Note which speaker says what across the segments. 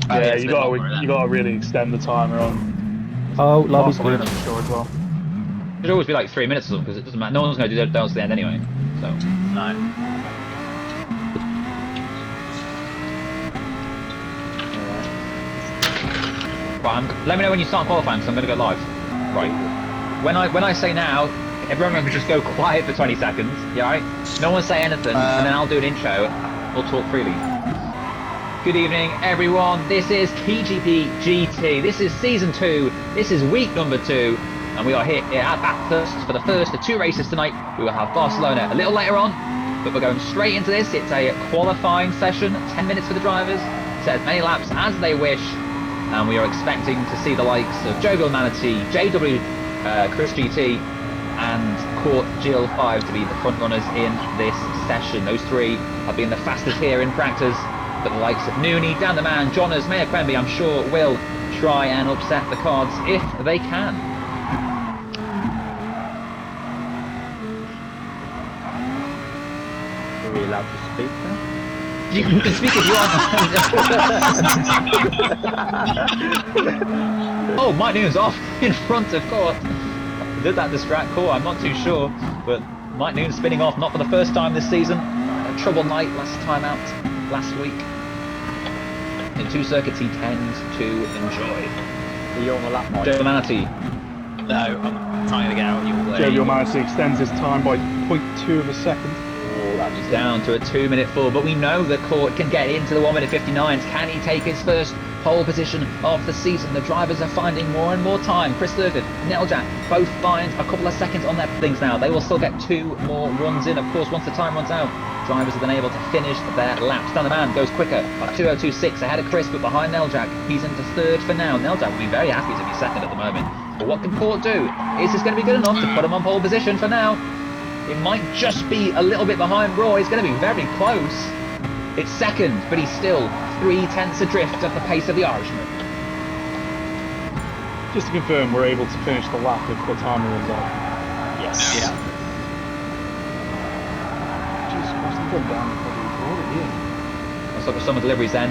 Speaker 1: Yeah,
Speaker 2: it's a bit longer, isn't
Speaker 1: you
Speaker 2: it?
Speaker 1: got to really extend the timer on
Speaker 3: Oh, lobby's
Speaker 1: Barcelona
Speaker 3: glitched.
Speaker 1: for sure as well.
Speaker 2: It should always be like 3 minutes or something because it doesn't matter. No one's going to do that down to the end anyway. So.
Speaker 4: No.
Speaker 2: Right, let me know when you start qualifying because I'm going to go live. Right. When I say now, everyone remember just go quiet for 20 seconds. Yeah, right? No one say anything, and then I'll do an intro. We'll talk freely. Good evening, everyone. This is TGP GT. This is season 2. This is week number 2. And we are here at Bathurst for the first of 2 races tonight. We will have Barcelona a little later on, but we're going straight into this. It's a qualifying session, 10 minutes for the drivers, set as many laps as they wish. And we are expecting to see the likes of Jovial Manatee, JW Chris GT, and Court GL5 to be the front runners in this session. Those 3 have been the fastest here in practice, but the likes of Nooney, Dan the Man, Johners, Mayor Quemby, I'm sure will try and upset the cards if they can.
Speaker 3: Are we allowed to speak now?
Speaker 2: You can speak if you want. Oh, Mike Noon's off in front of Court. Did that distract Court? I'm not too sure, but Mike Noon's spinning off, not for the first time this season. A troubled night last time out, last week. In 2 circuits he tends to enjoy.
Speaker 3: Are you on the lap, Mike?
Speaker 2: Joe Manatee.
Speaker 4: No, I'm trying to get out your way.
Speaker 1: Jovial Manatee extends his time by 0.2 of a second.
Speaker 2: He's down to a 2-minute 4, but we know that Court can get into the 1-minute 59s. Can he take his first pole position of the season? The drivers are finding more and more time. Chris Thurgood, Neljak, both find a couple of seconds on their things now. They will still get 2 more runs in, of course, once the time runs out. Drivers are then able to finish their laps. Dan the Man goes quicker at 2:02.6 ahead of Chris, but behind Neljak. He's into 3rd for now. Neljak will be very happy to be 2nd at the moment. But what can Court do? Is this going to be good enough to put him on pole position for now? It might just be a little bit behind Roy. It's going to be very close. It's 2nd, but he's still 3/10 adrift at the pace of the Irishman.
Speaker 1: Just to confirm, we're able to finish the lap if the timer runs out.
Speaker 3: Yes.
Speaker 4: Yeah.
Speaker 1: Jesus Christ, I'm going down the bloody road here.
Speaker 2: Let's look at some of the deliveries then.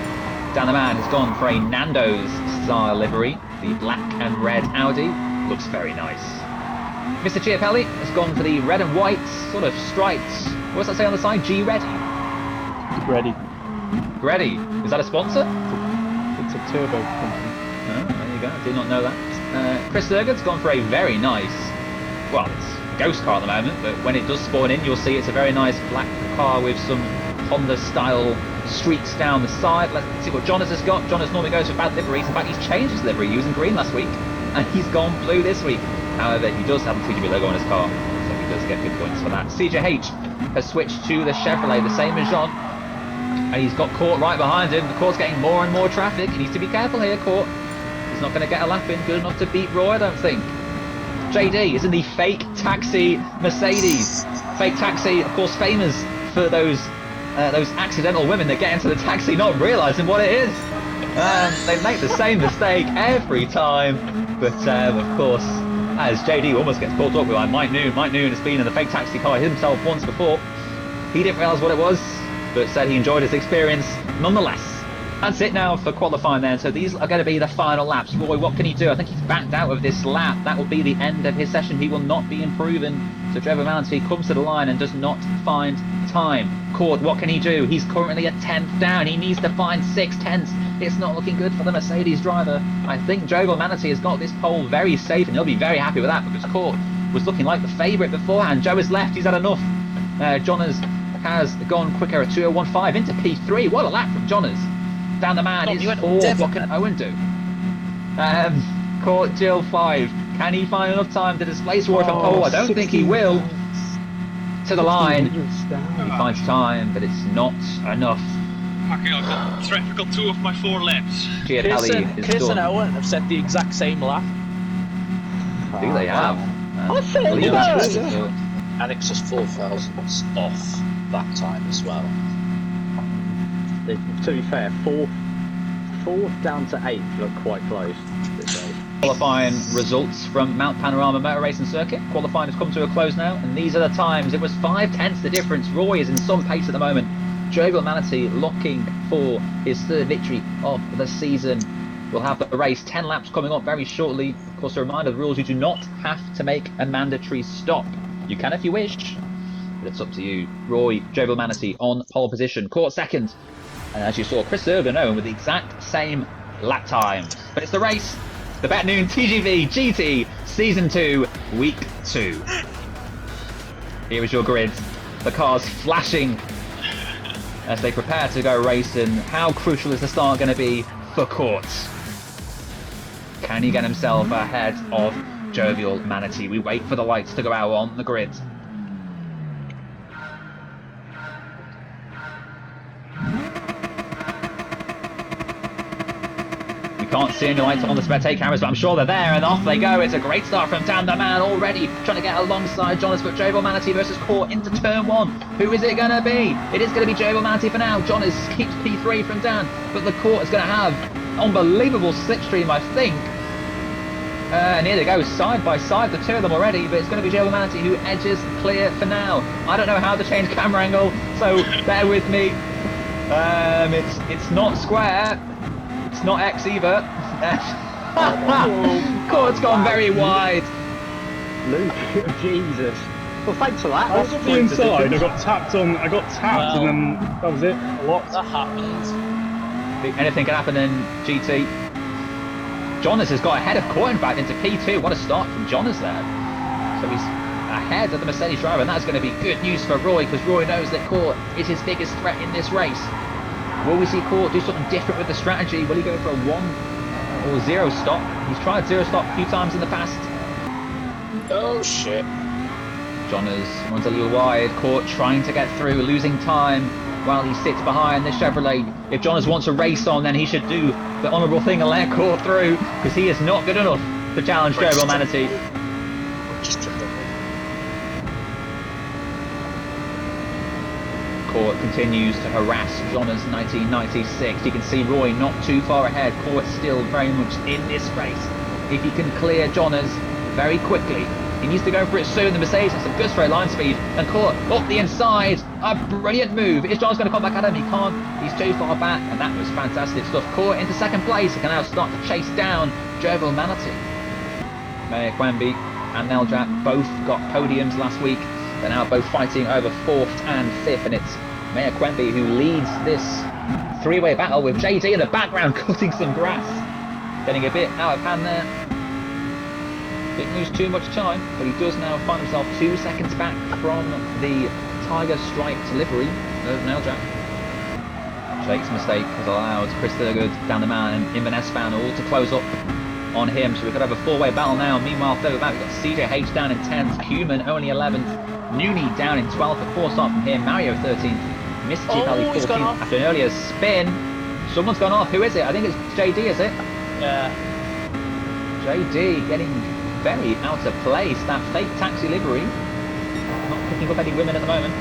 Speaker 2: Dan the Man has gone for a Nando's style livery. The black and red Audi looks very nice. Mr. Chiapelli has gone for the red and white sort of striped. What's that say on the side? G Ready.
Speaker 1: Ready.
Speaker 2: Ready. Is that a sponsor?
Speaker 1: It's a turbo company.
Speaker 2: Oh, there you go. I did not know that. Chris Thurgood's gone for a very nice, well, it's a ghost car at the moment, but when it does spawn in, you'll see it's a very nice black car with some Honda-style streaks down the side. Let's see what Jonas has got. Jonas normally goes for bad liveries. In fact, he's changed his livery using green last week, and he's gone blue this week. However, he does have the TGP logo on his car, so he does get good points for that. CJH has switched to the Chevrolet, the same as Jean, and he's got Court right behind him. The Court's getting more and more traffic. He needs to be careful here, Court. He's not going to get a lap in good enough to beat Roy, I don't think. JD is in the fake taxi Mercedes. Fake taxi, of course, famous for those accidental women that get into the taxi not realising what it is. They make the same mistake every time, but of course, as JD almost gets caught up with by Mike Noon. Mike Noon has been in the fake taxi car himself once before. He didn't realise what it was, but said he enjoyed his experience nonetheless. That's it now for qualifying then. So these are going to be the final laps. Roy, what can he do? I think he's backed out of this lap. That will be the end of his session. He will not be improving. So Trevor Manatee comes to the line and does not find time. Court, what can he do? He's currently a 10th down. He needs to find 6/10. It's not looking good for the Mercedes driver. I think Jovial Manatee has got this pole very safe, and he'll be very happy with that because Court was looking like the favourite beforehand. Joe has left. He's had enough. Johners has gone quicker at 2:01.5 into P3. What a lap from Johners. Dan the Man is 4th. What can Owen do? Court Jill 5. Can he find enough time to displace Roy from pole? I don't think he will. To the line. He finds time, but it's not enough.
Speaker 5: Okay, I've got 2 of my 4 laps.
Speaker 4: Chris and Owen have set the exact same lap.
Speaker 2: I think they have.
Speaker 6: Alex is 4 thousandths off that time as well.
Speaker 3: To be fair, fourth down to 8th look quite close this day.
Speaker 2: Qualifying results from Mount Panorama Motor Racing Circuit. Qualifying has come to a close now, and these are the times. It was 5/10 the difference. Roy is in some pace at the moment. Jovial Manatee looking for his third victory of the season. We'll have the race 10 laps coming up very shortly. Of course, a reminder of the rules: you do not have to make a mandatory stop. You can if you wish, but it's up to you. Roy Jovial Manatee on pole position, caught second. And as you saw, Chris Ergon with the exact same lap times. But it's the race, the Bet Noon TGP GT Season 2, Week 2. Here is your grid. The cars flashing as they prepare to go racing. How crucial is the start going to be for Court? Can he get himself ahead of Jovial Manatee? We wait for the lights to go out on the grid. Can't see any lights on the spectator cameras, but I'm sure they're there, and off they go. It's a great start from Dan the Man already, trying to get alongside Jonas, but Jovial Manatee versus Court into turn 1. Who is it going to be? It is going to be Jovial Manatee for now. Jonas keeps P3 from Dan, but the Court is going to have unbelievable slipstream, I think. And here they go, side by side, the two of them already, but it's going to be Jovial Manatee who edges clear for now. I don't know how to change camera angle, so bear with me. It's not square. It's not X either. Court's gone very wide.
Speaker 3: Luke, Jesus. Well, thanks for that.
Speaker 1: I was on the inside. I got tapped and then that was it. A lot.
Speaker 4: That happens.
Speaker 2: Anything can happen in GT. Jonas has got ahead of Court, in fact, into P2. What a start from Jonas there. So he's ahead of the Mercedes driver, and that's going to be good news for Roy, because Roy knows that Court is his biggest threat in this race. Will we see Court do something different with the strategy? Will he go for a 1 or 0 stop? He's tried 0 stop a few times in the past.
Speaker 6: Oh shit.
Speaker 2: Jonas runs a little wide. Court trying to get through, losing time while he sits behind this Chevrolet. If Jonas wants a race on, then he should do the honourable thing and let Court through, because he is not good enough to challenge Jovial Manatee.
Speaker 6: Just tripped up.
Speaker 2: Court continues to harass Jonas 1996. You can see Roy not too far ahead. Court still very much in this race. If he can clear Jonas very quickly, he needs to go for it soon. The Mercedes has some good straight line speed, and Court up the inside. A brilliant move. Is Jonas going to come back at him? He can't. He's too far back, and that was fantastic stuff. Court into second place. He can now start to chase down Jovial Manatee. Meyer Quamby and Neljak both got podiums last week. They're now both fighting over 4th and 5th, and it's Meyer Quamby who leads this three-way battle with JD in the background cutting some grass. Getting a bit out of hand there. Didn't lose too much time, but he does now find himself 2 seconds back from the Tiger striped livery of Neljak. Jake's mistake has allowed Chris Thurgood, Dan the Man, and Inverness fan all to close up on him, so we could have a 4-way battle now. Meanwhile, further back, we've got CJH down in 10th, Cuman only 11th, Nooney down in 12th, a 4 start from here, Mario 13th, Mr. Chipali 14th after an earlier spin. Someone's gone off. Who is it? I think it's JD, is it?
Speaker 4: Yeah.
Speaker 2: JD getting very out of place. That fake taxi livery. Not picking up any women at the moment.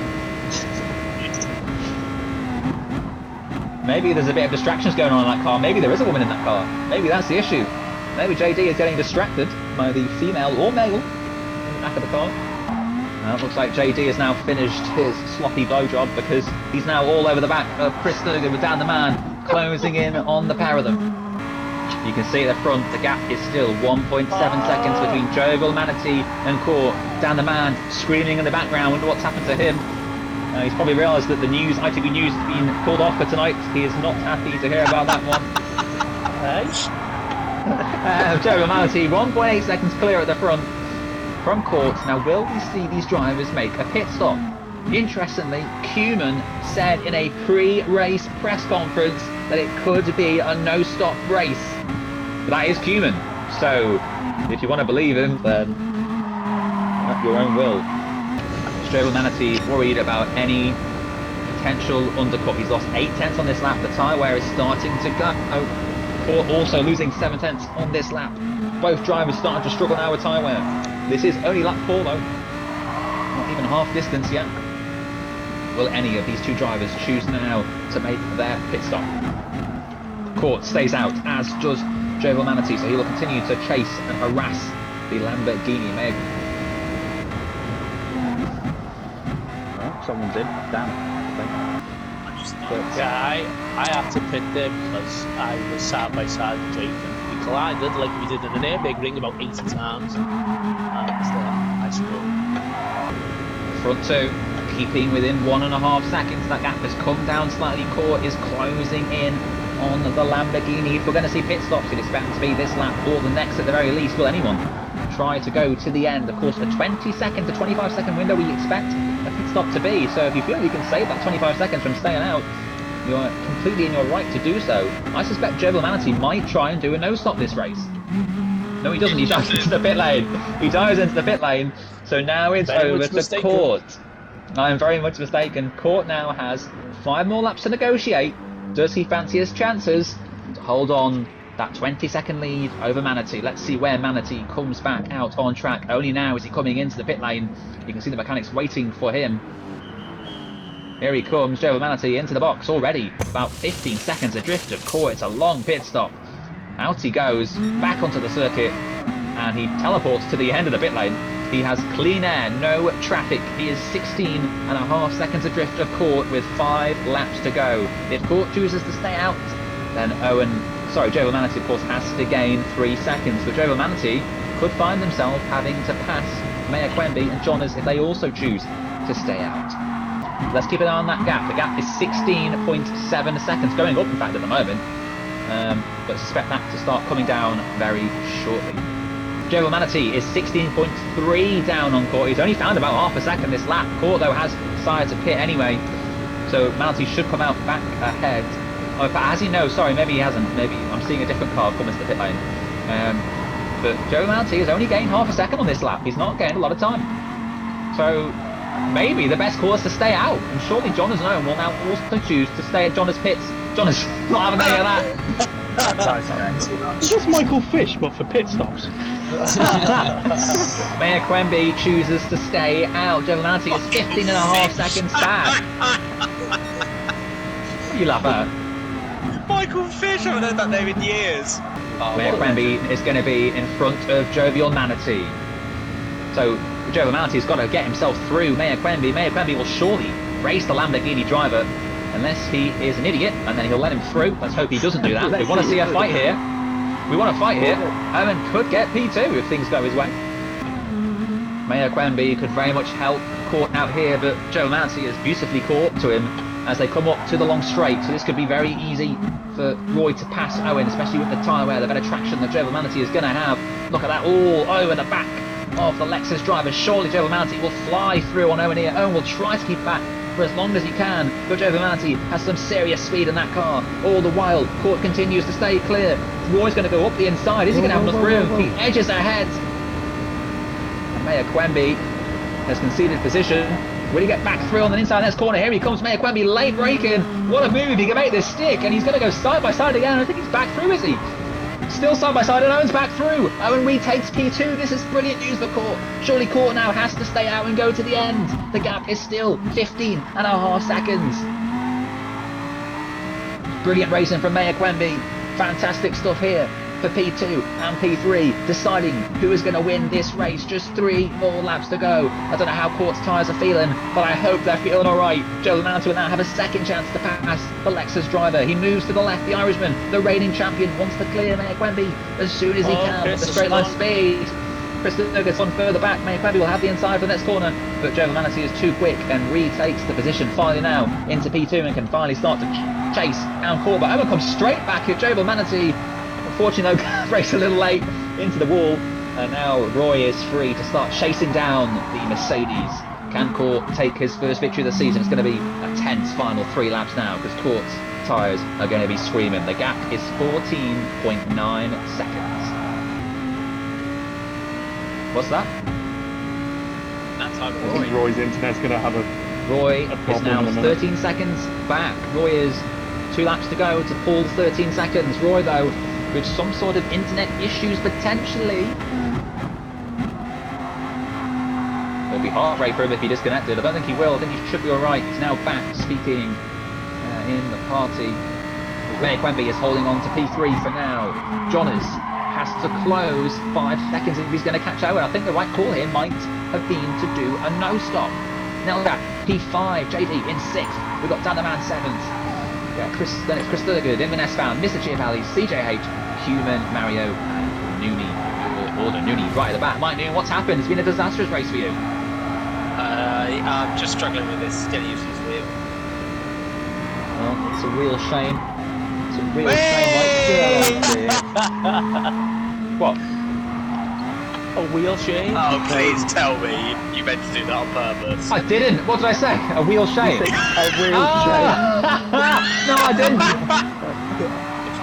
Speaker 2: Maybe there's a bit of distractions going on in that car. Maybe there is a woman in that car. Maybe that's the issue. Maybe JD is getting distracted by the female or male in the back of the car. It looks like JD has now finished his sloppy blowjob, because he's now all over the back of Chris Thurgood with Dan the Man closing in on the pair of them. You can see at the front, the gap is still 1.7 seconds between Jovial Manatee and Court. Dan the Man screaming in the background. Wonder what's happened to him. He's probably realised that the news, ITV News, has been called off for tonight. He is not happy to hear about that one. Jovial Manatee 1.8 seconds clear at the front from Court. Now, will we see these drivers make a pit stop? Interestingly, Cuman said in a pre-race press conference that it could be a no-stop race. But that is Cuman. So, if you want to believe him, then at your own will. Jovial Manatee worried about any potential undercut. He's lost 8 tenths on this lap. The tyre wear is starting to go. Court also losing 7 tenths on this lap. Both drivers starting to struggle now with tyre wear. This is only lap 4 though. Not even half distance yet. Will any of these two drivers choose now to make their pit stop? Court stays out, as does Jovial Manatee, so he will continue to chase and harass the Lamborghini.
Speaker 3: Someone's in. Damn.
Speaker 4: Yeah, I had to pit there because I was side by side with Jake and we collided like we did in an airbag ring about 80 times. And I struggled.
Speaker 2: Front two, keeping within 1.5 seconds. That gap has come down slightly. Court is closing in on the Lamborghini. If we're going to see pit stops, you'd expect them to be this lap or the next at the very least. Will anyone try to go to the end? Of course, a 20-second to 25-second window we expect a pit stop to be. So if you feel you can save that 25 seconds from staying out, you're completely in your right to do so. I suspect Joe Manatee might try and do a no-stop this race. No, he doesn't. He dives into the pit lane. He dives into the pit lane. So now it's over to Court. I'm very much mistaken. Court now has 5 more laps to negotiate. Does he fancy his chances to hold on that 20-second lead over Manatee? Let's see where Manatee comes back out on track. Only now is he coming into the pit lane. You can see the mechanics waiting for him. Here he comes, Joe Manatee into the box already. About 15 seconds adrift of Court. It's a long pit stop. Out he goes, back onto the circuit, and he teleports to the end of the pit lane. He has clean air, no traffic. He is 16.5 seconds adrift of Court with 5 laps to go. If Court chooses to stay out, then Joe Manatee of course has to gain 3 seconds. But Joe Manatee could find himself having to pass Maya Quemby and Jonas if they also choose to stay out. Let's keep an eye on that gap. The gap is 16.7 seconds, going up in fact at the moment. But suspect that to start coming down very shortly. Joe Manatee is 16.3 down on Court. He's only found about half a second this lap. Court though has decided to pit anyway, so Manatee should come out back ahead. Oh, but has he? No, sorry, maybe he hasn't. Maybe I'm seeing a different car come into the pit lane. But Joe Manatee has only gained half a second on this lap. He's not gained a lot of time. So maybe the best call is to stay out. And surely Jonas and Owen will now also choose to stay at Jonas' pits. Jonas, not having any of that.
Speaker 1: Is this Michael Fish, but for pit stops?
Speaker 2: Maya Quemby chooses to stay out. Joe Manatee is 15.5 seconds back. What do you laugh at?
Speaker 5: Michael Fish, I haven't heard that name in years.
Speaker 2: Maya Quemby is going to be in front of Jovial Manatee. So Joe Manatee's got to get himself through Maya Quemby. Maya Quemby will surely race the Lamborghini driver, unless he is an idiot, and then he'll let him through. Let's hope he doesn't do that. We want to see a fight here. We want to fight here. Owen could get P2 if things go his way. Maya Quemby could very much help Court out here, but Joe Manatee is beautifully caught to him as they come up to the long straight. So this could be very easy for Roy to pass Owen, especially with the tyre wear, the better traction that Joe Manatee is going to have. Look at that. Oh, Owen, the back of the Lexus driver. Surely Joe Manatee will fly through on Owen here. Owen will try to keep back for as long as he can, but Joe Manatee has some serious speed in that car. All the while, Court continues to stay clear. Roy's going to go up the inside. Is he going to have enough room? He edges ahead. And Maya Quemby has conceded position. Will he get back through on the inside next corner? Here he comes, Maya Quemby, late braking. What a move, he can make this stick, and he's going to go side by side again. I think he's back through, is he? Still side by side, and Owen's back through. Owen retakes P2. This is brilliant news for Court. Surely Court now has to stay out and go to the end. The gap is still 15.5 seconds. Brilliant racing from Maya Quemby. Fantastic stuff here for P2 and P3, deciding who is going to win this race. Just 3 more laps to go. I don't know how Court's tyres are feeling, but I hope they're feeling alright. Joe Manatee will now have a second chance to pass the Lexus driver. He moves to the left. The Irishman, the reigning champion, wants to clear Maya Quemby as soon as he can. The straight line speed. Chris Lurgis on further back. Maya Quemby will have the inside for the next corner, but Joe Manatee is too quick and retakes the position finally now into P2 and can finally start to chase down Court. But Owen comes straight back at Joe Manatee. Unfortunately, though, race a little late into the wall, and now Roy is free to start chasing down the Mercedes. Can Court take his first victory of the season? It's going to be a tense final 3 laps now, because Court's tyres are going to be screaming. The gap is 14.9 seconds. What's that?
Speaker 4: That's how
Speaker 1: I think Roy's internet's going to have a
Speaker 2: Roy
Speaker 1: a
Speaker 2: is now
Speaker 1: problem in a
Speaker 2: 13 seconds back. Roy is 2 laps to go to Paul's 13 seconds. Roy, though, with some sort of internet issues potentially. It'll be hard for him if he disconnected. I don't think he will. I think he should be alright. He's now back speaking in the party. Maya Quemby is holding on to P3 for now. Jonas has to close 5 seconds if he's going to catch Owen. I think the right call here might have been to do a no-stop. Nelga, P5, JD in 6th. We've got Dan the Man 7th. Yeah, then it's Chris Thurgood, Inverness Fan, Mr. Cheer Valley, CJH, Human, Mario, and Noonie. Order Noonie right at the back. Mike Noon, what's happened? It's been a disastrous race for you.
Speaker 5: I'm just struggling with this, getting used to this wheel.
Speaker 2: Well, it's a real shame. It's a real shame, Mike. What?
Speaker 4: A wheel shame?
Speaker 5: Oh, please tell me you meant to do that on purpose.
Speaker 2: I didn't. What did I say? A wheel shame.
Speaker 3: A real
Speaker 2: No, I didn't.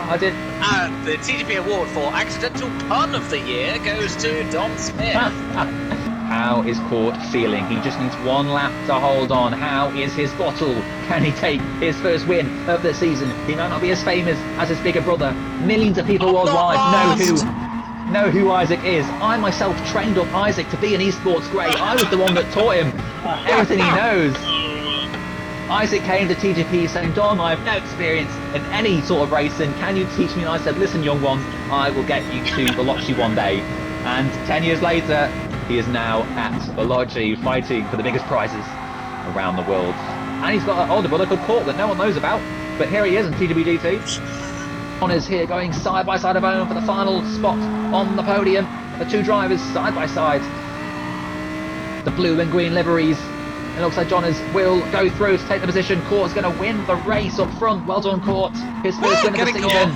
Speaker 2: I did.
Speaker 5: And the TGP award for accidental pun of the year goes to Dom Smith.
Speaker 2: How is Court feeling? He just needs one lap to hold on. How is his bottle? Can he take his first win of the season? He might not be as famous as his bigger brother. Millions of people worldwide know who Isaac is. I myself trained up Isaac to be an esports great. I was the one that taught him everything he knows. Isaac came to TGP saying, Dom, I have no experience in any sort of racing. Can you teach me? And I said, listen, young one, I will get you to Veloci one day. And 10 years later, he is now at Veloci fighting for the biggest prizes around the world. And he's got an older brother called Court that no one knows about. But here he is in TGP GT. Honours here going side by side of home for the final spot on the podium. The two drivers side by side. The blue and green liveries. It looks like Jonas will go through to take the position. Court's going to win the race up front. Well done, Court. His first win of the season.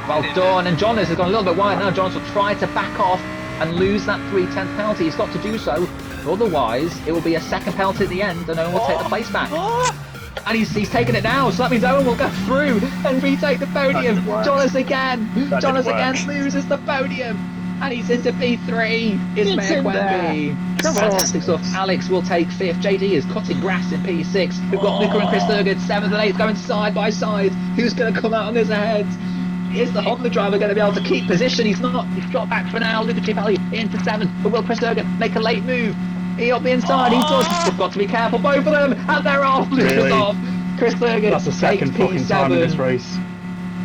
Speaker 2: Well done. And Jonas has gone a little bit wide now. Jonas will try to back off and lose that 3/10 penalty. He's got to do so. Otherwise, it will be a second penalty at the end and Owen will take the place back. And he's taken it now, so that means Owen will go through and retake the podium. Jonas again. Jonas again loses the podium. And he's into P3. It's Mayor Quenby. Fantastic stuff. Alex will take 5th. JD is cutting grass in P6. We've got Luca and Chris Thurgood 7th and 8th going side by side. Who's going to come out on this ahead? Is the Honda driver going to be able to keep position? He's not. He's dropped back for now. Luca Cipelli in for 7th. But will Chris Thurgood make a late move? He up the inside. He does. We've got to be careful. Both of them. And they're off. Luca's off. Chris Thurgood.
Speaker 1: That's the second fucking time in this race.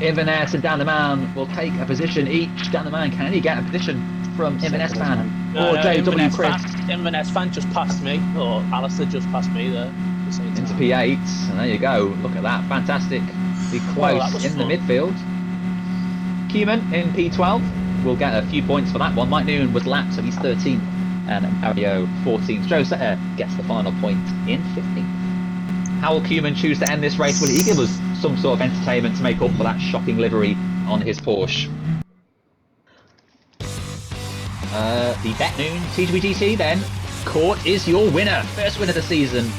Speaker 2: Inverness and Dan the Man will take a position each. Dan the Man, can he get a position from Inverness Fan or JW Chris?
Speaker 4: Inverness Fan just passed me, or Alistair just passed me there.
Speaker 2: Into P8, and there you go. Look at that, fantastic. Be close in the midfield. Keyman in P12 will get a few points for that one. Mike Noon was lapped, so he's 13th, and Mario 14th. Joe Setter gets the final point in 15th. How will Keyman choose to end this race? Will he give us some sort of entertainment to make up for that shocking livery on his Porsche? The Bet Noon TGP then. Court is your winner. First win of the season.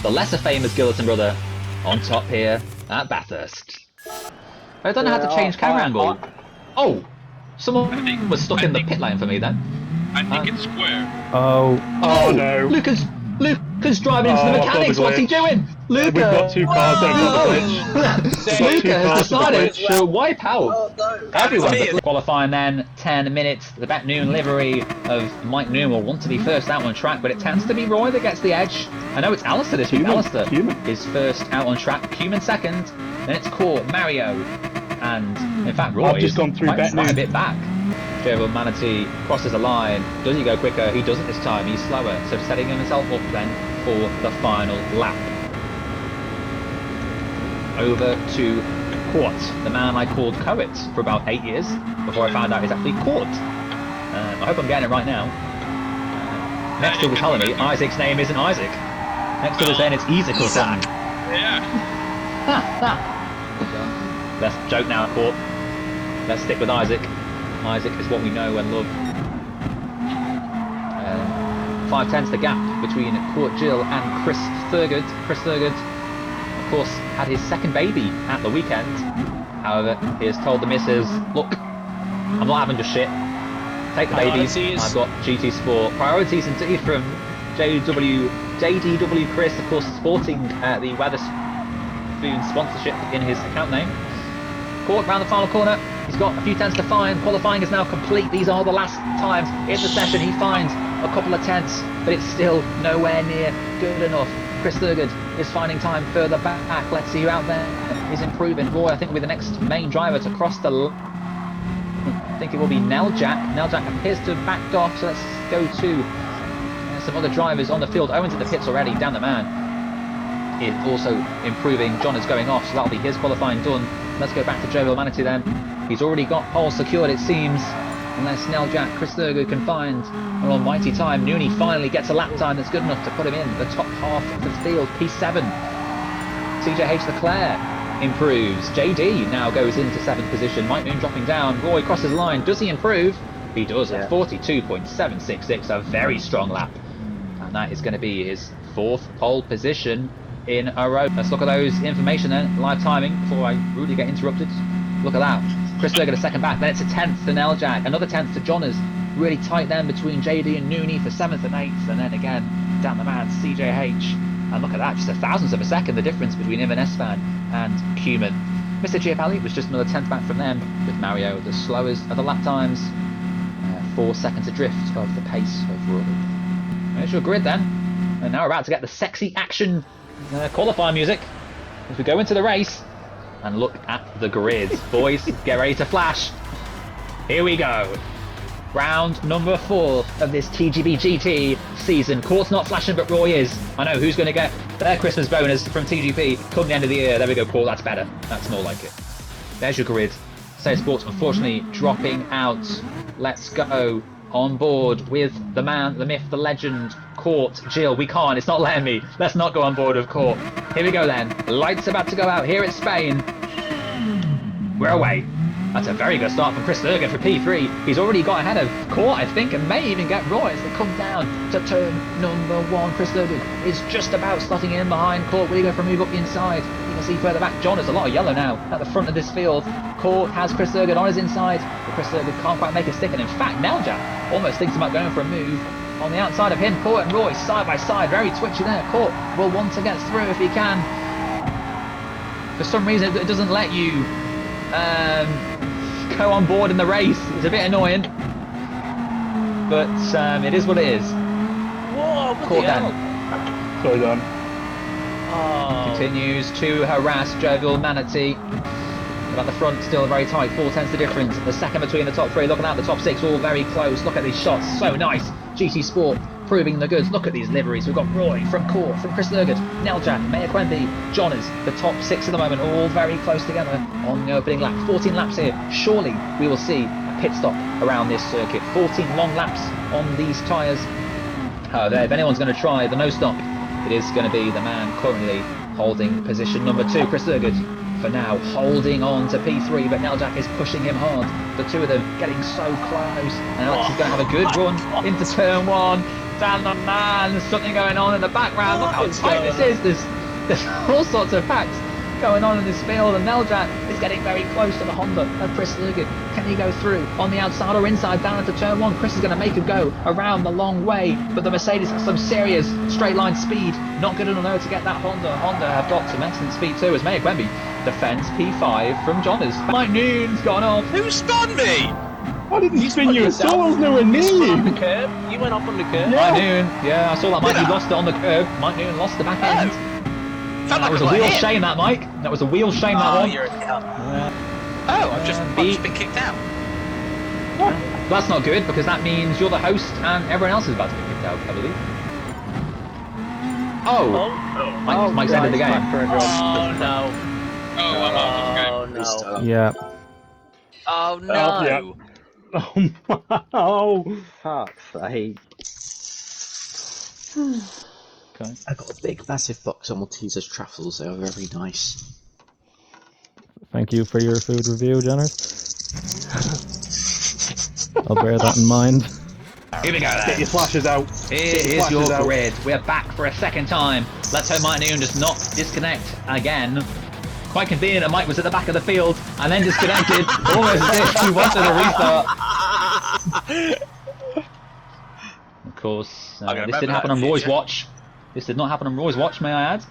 Speaker 2: The lesser famous Gillerton brother on top here at Bathurst. I don't know how to change camera angle. Oh! Someone was stuck in the pit lane for me then.
Speaker 5: I think it's square.
Speaker 1: Oh no.
Speaker 2: Luca's driving into the mechanics. What's he doing? Luca!
Speaker 1: We've got two cars that have got the glitch.
Speaker 2: Luca has decided to wipe out everyone.
Speaker 5: me.
Speaker 2: Qualifying then, 10 minutes. The Bet Noon livery of Mike Noon will want to be first out on track, but it tends to be Roy that gets the edge. I know it's Alistair this week. Alistair is first out on track. Cumin second. Then it's Court, Mario, and in fact Roy
Speaker 1: I've just gone through
Speaker 2: quite
Speaker 1: Bet Noon.
Speaker 2: a bit back. Gerald Manatee crosses the line. Does he go quicker? He doesn't this time. He's slower. So setting himself up then for the final lap. Over to Court, the man I called Coet for about 8 years before I found out he's actually Court. I hope I'm getting it right now. Next to was telling me Isaac's name isn't Isaac. Next to us then it's Isaac or something.
Speaker 5: Yeah.
Speaker 2: Let's joke now, Court. Let's stick with Isaac. Isaac is what we know and love. 5/10 the gap between Court Jill and Chris Thurgood. Chris Thurgood, of course, had his second baby at the weekend. However, he has told the missus, look, I'm not having just shit. Take the babies. I've got GT Sport. Priorities indeed from JDW Chris, of course, sporting the Weatherspoon sponsorship in his account name. Court round the final corner. He's got a few tenths to find. Qualifying is now complete. These are the last times in the session. He finds a couple of tenths, but it's still nowhere near good enough. Chris Thurgood is finding time further back. Let's see who out there is improving. Roy, I think, will be the next main driver to cross the line. I think it will be Neljack. Neljack appears to have backed off, so let's go to some other drivers on the field. Owen's in the pits already, down the man. Is also improving. John is going off, so that'll be his qualifying done. Let's go back to Jovial Manatee then. He's already got pole secured, it seems. Unless Snelljack, Chris Thurgood can find an almighty time. Nooney finally gets a lap time that's good enough to put him in the top half of the field. P7. TJH Leclerc improves. JD now goes into 7th position. Mike Noon dropping down. Roy crosses the line. Does he improve? He does at 42.766. A very strong lap. And that is going to be his 4th pole position in a row. Let's look at those information then. Live timing before I rudely get interrupted. Look at that. Chris Thurgood a second back. Then it's a 10th to Neljak. Another 10th to Johners. Really tight then between JD and Nooney for 7th and 8th. And then again down the man, CJH. And look at that, just a thousandth of a second, the difference between him and Espan and Cumin. Mr. Giapelli was just another 10th back from them, with Mario the slowest of the lap times. 4 seconds adrift of the pace of Roy. There's your grid then. And now we're about to get the sexy action qualifying music as we go into the race. And look at the grid. Boys, get ready to flash. Here we go. Round number 4 of this TGP GT season. Court's not flashing, but Roy is. I know who's going to get their Christmas bonus from TGP come the end of the year. There we go, Court. That's better. That's more like it. There's your grid. Say Sports, unfortunately, dropping out. Let's go on board with the man, the myth, the legend, Court. Jill, we can't. It's not letting me. Let's not go on board with Court. Here we go then. Lights about to go out here at Spain. We're away. That's a very good start from Chris Thurgood for P3. He's already got ahead of Court, I think, and may even get Roy as they come down to turn number 1. Chris Thurgood is just about slotting in behind Court. Will he go for a move up the inside? You can see further back, John has a lot of yellow now at the front of this field. Court has Chris Thurgood on his inside, but Chris Thurgood can't quite make a stick. And in fact, Neljak almost thinks about going for a move on the outside of him. Court and Roy side by side, very twitchy there. Court will want to get through if he can. For some reason, it doesn't let you go on board in the race. It's a bit annoying, but it is what it is.
Speaker 4: Whoa, what
Speaker 2: Court
Speaker 4: the hell?
Speaker 2: then
Speaker 1: So done.
Speaker 4: Oh.
Speaker 2: continues to harass Jovial Manatee. But at the front, still very tight. 4/10 the difference. The second between the top 3. Looking at the top 6, all very close. Look at these shots, so nice. GT Sport proving the goods. Look at these liveries. We've got Roy from Court, from Chris Thurgood, Neljak, Maya Quemby, Johners. The top 6 at the moment, all very close together on the opening lap. 14 laps here. Surely we will see a pit stop around this circuit. 14 long laps on these tyres. If anyone's going to try the no stop, it is going to be the man currently holding position number 2, Chris Thurgood. For now, holding on to P3, but Neljak is pushing him hard. The two of them getting so close. And Alex is going to have a good run into turn 1. Down the man, there's something going on in the background. Look how tight this is. There's all sorts of facts going on in this field, and Neljak is getting very close to the Honda of Chris Thurgood. Can he go through on the outside or inside down into turn 1? Chris is going to make him go around the long way, but the Mercedes has some serious straight line speed. Not good enough to get that Honda. Honda have got some excellent speed too, as Maya Quemby defends P5 from Johners. Mike Noon's gone off.
Speaker 5: Who spun me?
Speaker 1: I didn't spin you at all. I was nowhere near
Speaker 4: You went
Speaker 1: you.
Speaker 4: off the curb. You went off on the curb.
Speaker 1: Yeah.
Speaker 2: Mike Noon, yeah, I saw that Mikey lost it on the curb. Mike Noon lost the back end.
Speaker 5: Felt
Speaker 2: That
Speaker 5: like
Speaker 2: was a
Speaker 5: I got
Speaker 2: wheel
Speaker 5: hit.
Speaker 2: shame, that, Mike. That was a wheel shame, that
Speaker 5: Oh,
Speaker 2: one.
Speaker 5: you're a cunt. Oh, I've just been kicked out.
Speaker 2: That's not good, because that means you're the host and everyone else is about to get kicked out, I believe. Oh! Mike's ended the game.
Speaker 4: Oh no.
Speaker 5: Oh, I'm out of the game.
Speaker 4: Oh no.
Speaker 7: Yeah.
Speaker 5: Oh no.
Speaker 1: yeah. Oh,
Speaker 3: Fuck's sake.
Speaker 2: Okay.
Speaker 6: I got a big, massive box of Maltesers truffles. They are very nice.
Speaker 7: Thank you for your food review, Jenners. I'll bear that in mind.
Speaker 2: Here we go
Speaker 1: get
Speaker 2: then.
Speaker 1: your flashes out.
Speaker 2: Here's your grid. We're back for a second time. Let's hope Mike Noon does not disconnect again. Quite convenient that Mike was at the back of the field and then disconnected, almost as if he wanted a restart. Of course, this did happen on Roy's watch. This did not happen on Roy's watch, may I add.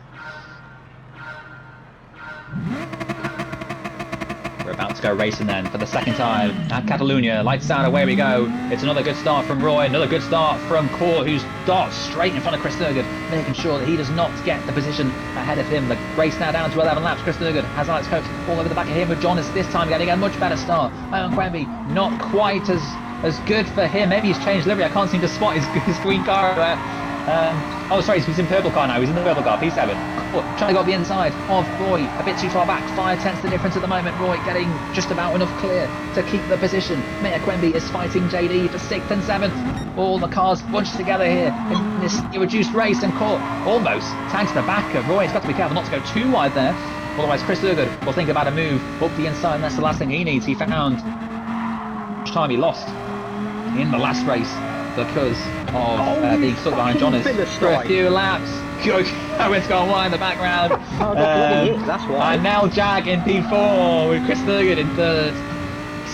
Speaker 2: We're about to go racing then for the second time at Catalunya. Lights out, away we go. It's another good start from Roy, another good start from Court, who's darts straight in front of Chris Thurgood, making sure that he does not get the position ahead of him. The race now down to 11 laps. Chris Thurgood has Alex Coates all over the back of him with Jonas this time getting a much better start. Ion Quemby not quite as good for him. Maybe he's changed livery. I can't seem to spot his green car there. Oh, sorry, he's in purple car now. He's in the purple car, P7. Oh, trying to go up the inside of Roy. A bit too far back. 5/10 the difference at the moment. Roy getting just about enough clear to keep the position. Mea Quemby is fighting JD for 6th and 7th. All the cars bunched together here in this reduced race, and caught almost tagged to the back of Roy. He's got to be careful not to go too wide there. Otherwise, Chris Thurgood will think about a move up the inside, and that's the last thing he needs. He found time he lost in the last race because of being stuck behind Jonas for a few laps. Owen's gone wide in the background.
Speaker 3: That's why.
Speaker 2: And now Jag in P4 with Chris Thurgood in 3rd.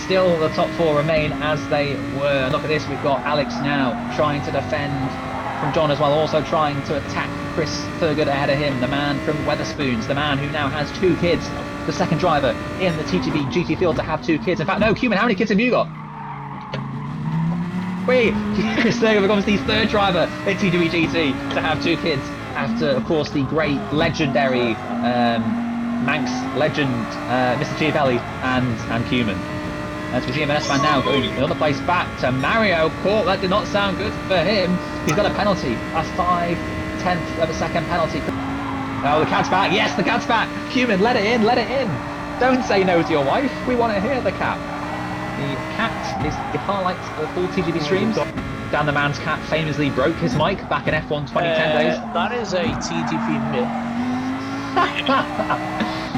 Speaker 2: Still the top 4 remain as they were. Look at this, we've got Alex now trying to defend from John, as well, also trying to attack Chris Thurgood ahead of him, the man from Weatherspoons, the man who now has 2 kids, the second driver in the TGP GT field to have 2 kids. In fact, no, Cuban, how many kids have you got? Wait, Chris Thurgood becomes the 3rd driver in TGP GT to have 2 kids, after, of course, the great, legendary Manx legend, Mr. Chiavelli and Cuman. As we see him, S-Man now going another place back to Mario Court. That did not sound good for him. He's got a penalty, a 5/10 of a second penalty. Oh, the cat's back. Yes, the cat's back. Cuman, let it in, let it in. Don't say no to your wife. We want to hear the cat. The cat is the highlight of all TGP streams. Dan the Man's cat famously broke his mic back in F1 2010 days.
Speaker 4: That is a TGP myth.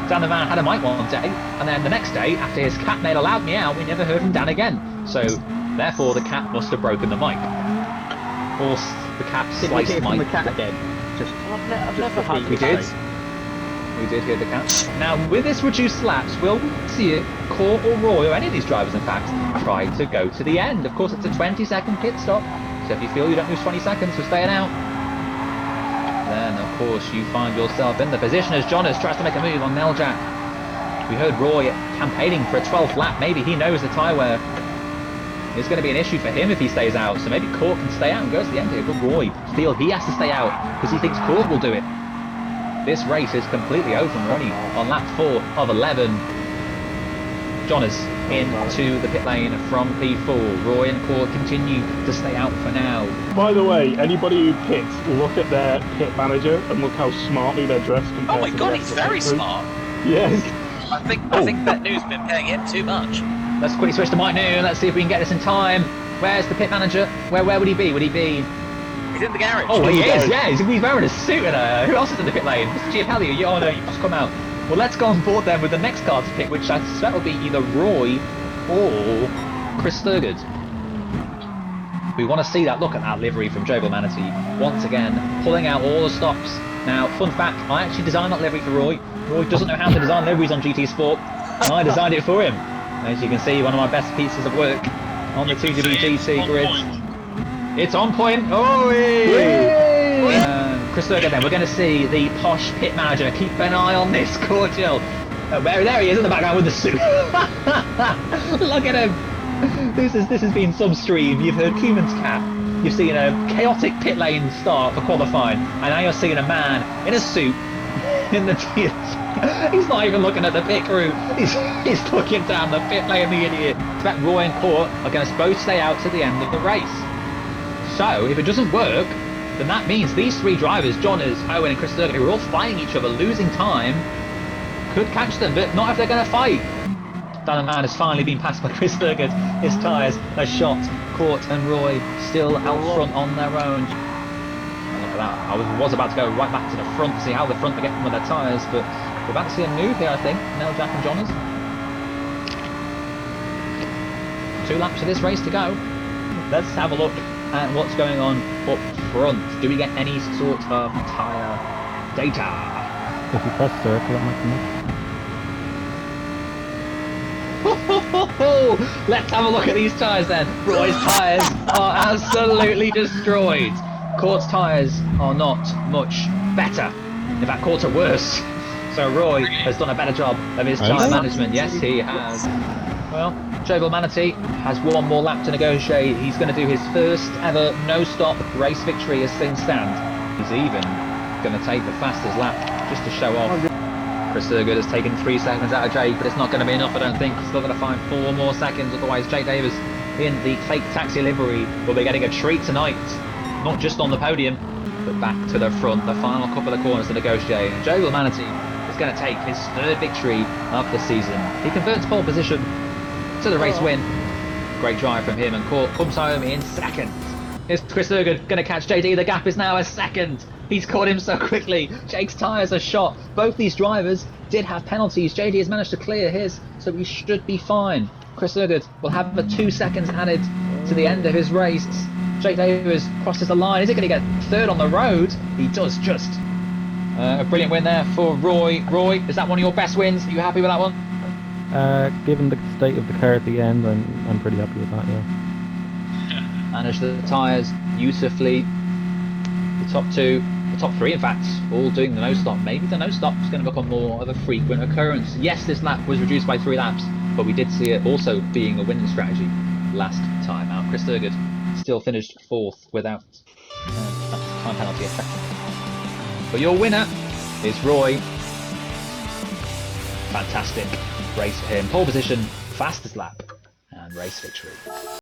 Speaker 2: Dan the Man had a mic one day, and then the next day, after his cat made a loud meow, we never heard from Dan again. So, therefore, the cat must have broken the mic. Of course, the cat sliced
Speaker 3: Did we hear from
Speaker 2: mic.
Speaker 3: the cat again?
Speaker 4: I've never had
Speaker 2: We did. We did hear the cat. Now, with this reduced laps, will we see it, Court or Roy, or any of these drivers, in fact, try to go to the end? Of course, it's a 20-second pit stop, so if you feel you don't lose 20 seconds for staying out, then, of course, you find yourself in the position as Jonas tries to make a move on Neljak. We heard Roy campaigning for a 12th lap. Maybe he knows the tyre wear is going to be an issue for him if he stays out. So maybe Court can stay out and go to the end here. But Roy feel he has to stay out because he thinks Court will do it. This race is completely open. We're only on lap 4 of 11. Jonas into the pit lane from P4. Roy and Court continue to stay out for now.
Speaker 1: By the way, anybody who pits, look at their pit manager and look how smartly they're dressed compared
Speaker 5: Oh my
Speaker 1: to
Speaker 5: god,
Speaker 1: the
Speaker 5: he's
Speaker 1: rest of the
Speaker 5: very
Speaker 1: pit crew.
Speaker 5: smart.
Speaker 1: Yes.
Speaker 5: I think that news has been paying him too much.
Speaker 2: Let's quickly switch to Mike Noon. Let's see if we can get this in time. Where's the pit manager? Where would he be? Would he be...
Speaker 5: He's in the garage.
Speaker 2: Oh, he
Speaker 1: in the
Speaker 2: is,
Speaker 1: garage.
Speaker 2: yeah. He's wearing a suit and who else is in the pit lane? Mr. Chiavelli, you must come out. Well, let's go on board then with the next car to pick, which I suspect will be either Roy or Chris Thurgood. We want to see that. Look at that livery from Jovial Manatee. Once again, pulling out all the stops. Now, fun fact, I actually designed that livery for Roy. Roy doesn't know how to design liveries on GT Sport, and I designed it for him. As you can see, one of my best pieces of work on the 2GB GT grid. It's on point. Oh, Chris Thurgood then. We're going to see the posh pit manager. Keep an eye on this cordial. There he is in the background with the suit. Look at him. This has been some stream. You've heard Cuman's cat. You've seen a chaotic pit lane start for qualifying, and now you're seeing a man in a suit in the he's not even looking at the pit crew. He's looking down the pit lane, the idiot. Expect Roy and Court are going to both stay out to the end of the race. So if it doesn't work, then that means these 3 drivers, Jonas, Owen and Chris Thurgood, who are all fighting each other, losing time, could catch them, but not if they're going to fight. Dan the Man has finally been passed by Chris Thurgood. His tyres are shot. Court and Roy still out front on their own. Look at that. I was about to go right back to the front to see how the front are getting with their tyres, but we're about to see a move here, I think. Neljak and Jonas. 2 laps of this race to go. Let's have a look at what's going on up front. Do we get any sort of tyre data?
Speaker 7: If you press circle, it might come up.
Speaker 2: Let's have a look at these tyres then. Roy's tyres are absolutely destroyed. Court's tyres are not much better. In fact, Court's are worse. So Roy has done a better job of his tyre management. Yes, he has. Well, Jovial Manatee has 1 more lap to negotiate. He's going to do his first ever no-stop race victory as things stand. He's even going to take the fastest lap just to show off. Chris Thurgood has taken 3 seconds out of Jake, but it's not going to be enough, I don't think. He's still going to find 4 more seconds, otherwise Jake Davis in the fake taxi livery will be getting a treat tonight. Not just on the podium, but back to the front. The final couple of corners to negotiate. And Joe Lamanity is going to take his third victory of the season. He converts pole position to the race win. Great drive from him, and comes home in second. Here's Chris Ergen going to catch JD. The gap is now a second. He's caught him so quickly. Jake's tyres are shot. Both these drivers did have penalties. JD has managed to clear his, so he should be fine. Chris Ergen will have the 2 seconds added to the end of his race. Jake Davis crosses the line. Is he going to get third on the road? He does just. A brilliant win there for Roy. Roy, is that one of your best wins? Are you happy with that one?
Speaker 7: Given the state of the car at the end, I'm pretty happy with that, yeah.
Speaker 2: Managed the tyres beautifully. The top two, the top three in fact, all doing the no-stop. Maybe the no-stop is going to become more of a frequent occurrence. Yes, this lap was reduced by 3 laps, but we did see it also being a winning strategy last time out. Chris Thurgood still finished 4th without that time penalty affecting. But your winner is Roy. Fantastic race for him. Pole position, fastest lap, and race victory.